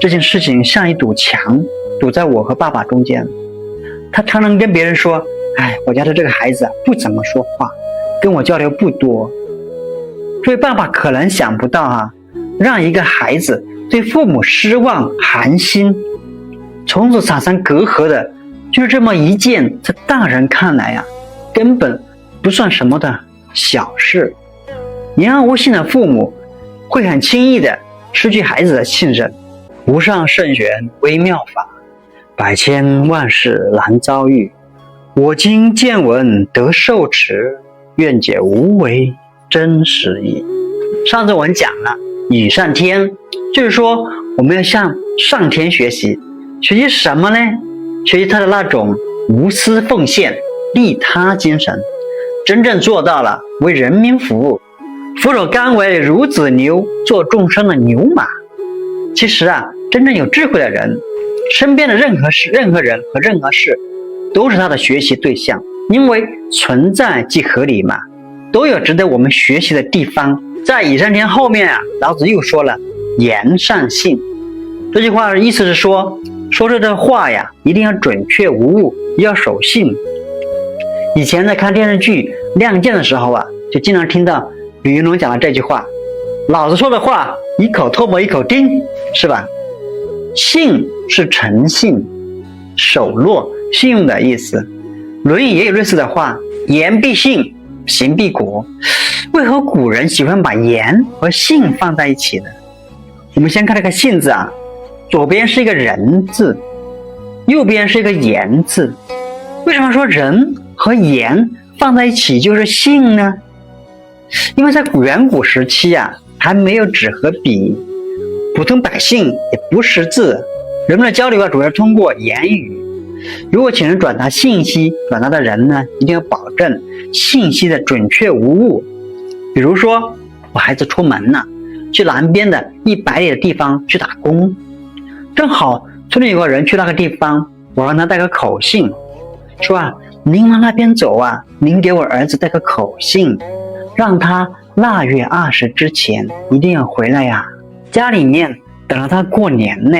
这件事情像一堵墙堵在我和爸爸中间。他常常跟别人说，我家的这个孩子不怎么说话，跟我交流不多。所以爸爸可能想不到让一个孩子对父母失望寒心，从此产生隔阂的，就是这么一件在大人看来根本不算什么的小事。言而无信的父母会很轻易的失去孩子的信任。无上圣玄微妙法，百千万世难遭遇。我今见闻得受持，愿解无为真实义。上次我们讲了与上天，就是说我们要向上天学习。学习什么呢？学习他的那种无私奉献利他精神，真正做到了为人民服务，俯首甘为孺子牛，做众生的牛马。其实真正有智慧的人，身边的任何事、任何人和任何事都是他的学习对象，因为存在即合理嘛，都有值得我们学习的地方。在以上天后面老子又说了言善信，这句话的意思是说这个话一定要准确无误，要守信。以前在看电视剧《亮剑》的时候就经常听到李云龙讲了这句话，老子说的话一口唾沫一口钉，是吧？信是诚信、守诺、信用的意思。论语也有类似的话，言必信，行必果。为何古人喜欢把言和信放在一起呢？我们先看这个信字左边是一个人字，右边是一个言字。为什么说人和言放在一起就是信呢？因为在远古时期还没有纸和笔，普通百姓也不识字，人们的交流主要通过言语。如果请人转达信息，转达的人呢，一定要保证信息的准确无误。比如说我孩子出门了，去南边的100里的地方去打工，正好村里有个人去那个地方，我让他带个口信，说您往那边走您给我儿子带个口信，让他腊月20之前一定要回来家里面等着他过年呢。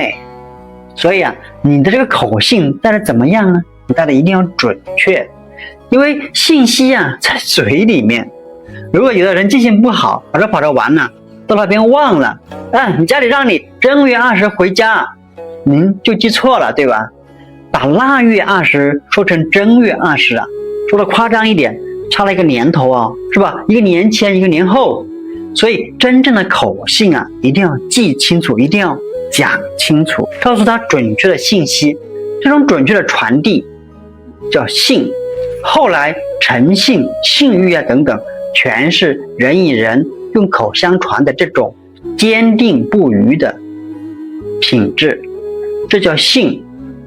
所以你的这个口信带的怎么样呢？你带的一定要准确，因为信息在嘴里面。如果有的人记性不好，跑着玩了，到那边忘了，你家里让你正月20回家，您就记错了，对吧？把腊月20说成正月20说的夸张一点，差了一个年头是吧？一个年前一个年后。所以真正的口信一定要记清楚，一定要讲清楚，告诉他准确的信息。这种准确的传递叫信。后来诚信、信誉等等，全是人与人用口相传的这种坚定不渝的品质，这叫信。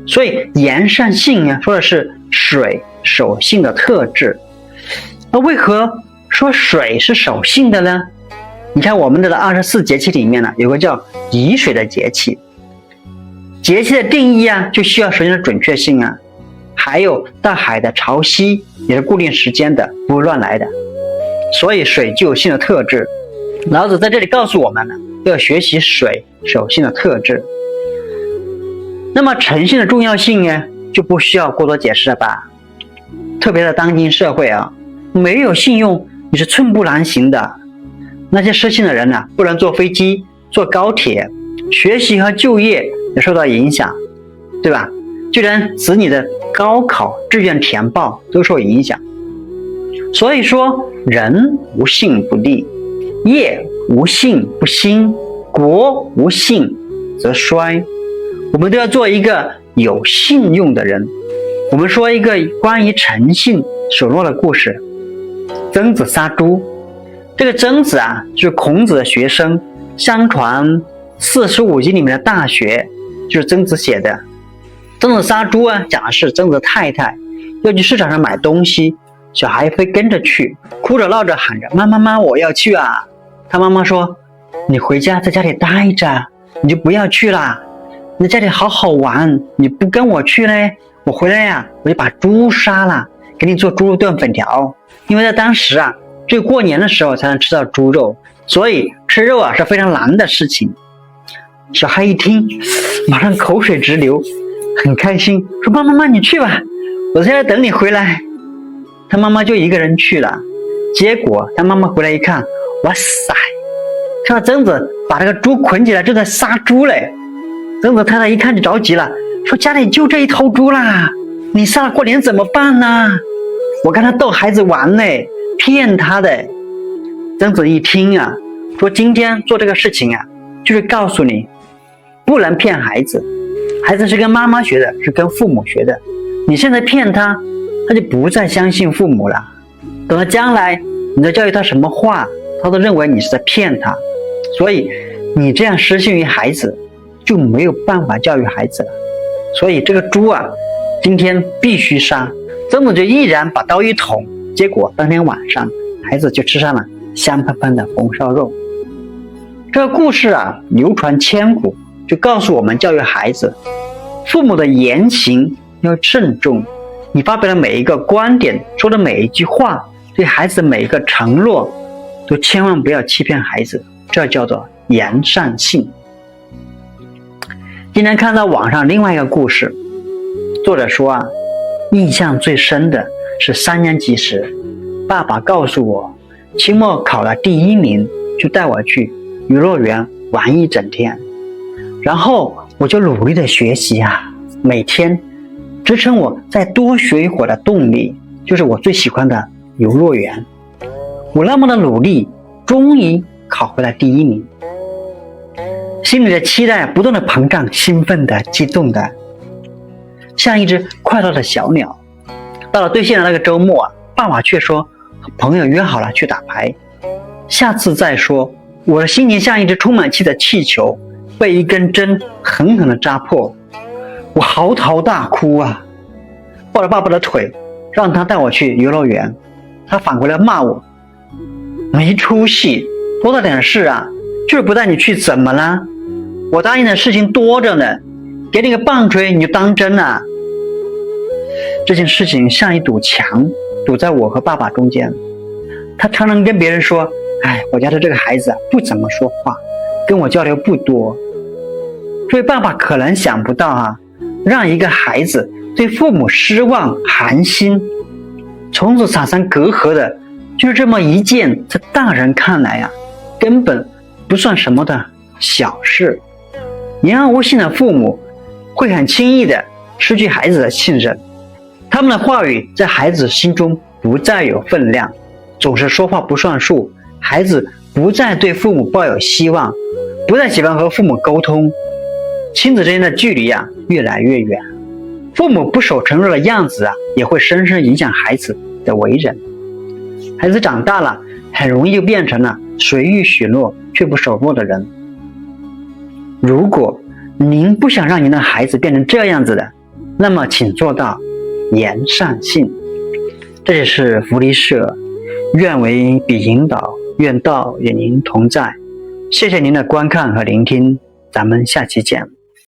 所以言善信说的是水守信的特质。那为何说水是守信的呢？你看我们的24节气里面有个叫宜水的节气，节气的定义就需要首先的准确性还有大海的潮汐也是固定时间的，不会乱来的。所以水就有信的特质。老子在这里告诉我们要学习水守信的特质。那么诚信的重要性就不需要过多解释了吧？特别在当今社会没有信用你是寸步难行的。那些失信的人不能坐飞机、坐高铁，学习和就业也受到影响，对吧？就连子女的高考志愿填报都受影响。所以说人无信不立，业无信不兴，国无信则衰。我们都要做一个有信用的人。我们说一个关于诚信守诺的故事。曾子杀猪。这个曾子就是孔子的学生，相传45经里面的大学就是曾子写的。曾子杀猪讲的是曾子太太要去市场上买东西，小孩非跟着去，哭着闹着喊着妈妈妈我要去他妈妈说你回家在家里待着，你就不要去了，你在家里好好玩，你不跟我去呢，我回来我就把猪杀了，给你做猪肉炖粉条。因为在当时只有过年的时候才能吃到猪肉，所以吃肉是非常难的事情。小孩一听，马上口水直流，很开心，说妈妈你去吧，我在这等你回来。他妈妈就一个人去了，结果他妈妈回来一看，哇塞，看到曾子把这个猪捆起来正在杀猪嘞。曾子太太一看就着急了，说家里就这一头猪啦，你杀了过年怎么办呢？我跟他逗孩子玩嘞，骗他的。曾子一听啊，说今天做这个事情啊，就是告诉你不能骗孩子，孩子是跟妈妈学的，是跟父母学的，你现在骗他，他就不再相信父母了，等到将来你在教育他什么话，他都认为你是在骗他，所以你这样失信于孩子，就没有办法教育孩子了。所以这个猪啊，今天必须杀。曾子就毅然把刀一捅，结果当天晚上孩子就吃上了香喷喷的红烧肉。这个故事啊流传千古，就告诉我们教育孩子，父母的言行要慎重，你发表的每一个观点，说的每一句话，对孩子的每一个承诺，都千万不要欺骗孩子，这叫做言善信。今天看到网上另外一个故事，作者说啊，印象最深的是3年级时，爸爸告诉我，期末考了第1名，就带我去游乐园玩一整天。然后我就努力的学习啊，每天支撑我再多学一会儿的动力，就是我最喜欢的游乐园。我那么的努力，终于考回了第1名，心里的期待不断的膨胀，兴奋的、激动的，像一只快乐的小鸟。到了兑现的那个周末啊，爸爸却说和朋友约好了去打牌，下次再说。我的心情像一只充满气的气球，被一根针狠狠地扎破，我嚎啕大哭啊，抱着爸爸的腿，让他带我去游乐园。他反过来骂我没出息，多大点事啊，就是不带你去怎么了？我答应的事情多着呢，给你个棒槌你就当真了。这件事情像一堵墙，堵在我和爸爸中间。他常常跟别人说，我家的这个孩子不怎么说话，跟我交流不多。这位爸爸可能想不到啊，让一个孩子对父母失望寒心，从此产生隔阂的，就是这么一件在大人看来啊，根本不算什么的小事。言而无信的父母会很轻易的失去孩子的信任，他们的话语在孩子心中不再有分量，总是说话不算数，孩子不再对父母抱有希望，不再喜欢和父母沟通，亲子之间的距离啊越来越远。父母不守承诺的样子啊，也会深深影响孩子的为人。孩子长大了，很容易就变成了随意许诺却不守诺的人。如果您不想让您的孩子变成这样子的，那么请做到言善信。这里是福利社，愿为彼引导，愿道与您同在。谢谢您的观看和聆听，咱们下期见。